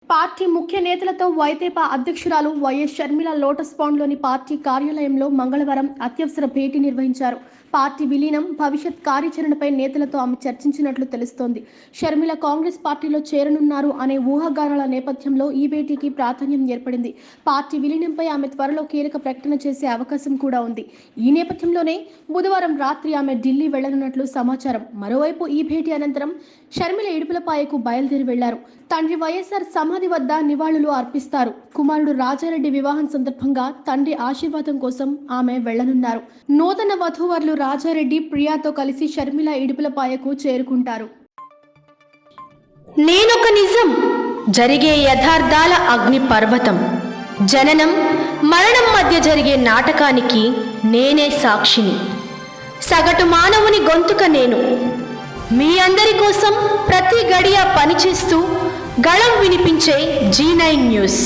Party ముఖ్య నేతలతో వైతేపా అధ్యక్షురాలు వైఎస్ షర్మిల లోటస్ పాండ్లోని పార్టీ కార్యాలయంలో మంగళవారం అత్యవసర భేటీ నిర్వహించారు. పార్టీ విలీనం, భవిష్యత్ కార్యాచరణపై నేతలతో ఆమె చర్చించినట్లు తెలుస్తోంది. షర్మిల కాంగ్రెస్ పార్టీలో చేరనున్నారు అనే ఊహాగానాల నేపథ్యంలో ఈ భేటీకి ప్రాధాన్యం ఏర్పడింది. పార్టీ విలీనంపై ఆమె త్వరలో కీలక ప్రకటన చేసే అవకాశం కూడా ఉంది. ఈ నేపథ్యంలోనే బుధవారం రాత్రి ఆమె ఢిల్లీ వెళ్లనున్నట్లు సమాచారం. మరోవైపు ఈ భేటీ అనంతరం షర్మిల ఇడుపులపాయకు బయలుదేరి వెళ్లారు. తండ్రి వైఎస్ఆర్ సమాధి వద్ద నివాళులు అర్పిస్తారు. కుమారుడు రాజారెడ్డి వివాహం సందర్భంగా తండ్రి ఆశీర్వాదం కోసం ఆమె వెళ్లనున్నారు. నూతన వధూవరులు రాజారెడ్డి, ప్రియాతో కలిసి షర్మిల ఇడుపులపాయకు చేరుకుంటారు. నేనొక నిజం, జరిగే యథార్థాల అగ్ని పర్వతం, జననం మరణం మధ్య జరిగే నాటకానికి నేనే సాక్షిని. సగటు మానవుని గొంతుక నేను. మీ అందరి కోసం ప్రతి గడియ పనిచేస్తూ గళం వినిపించే G9 న్యూస్.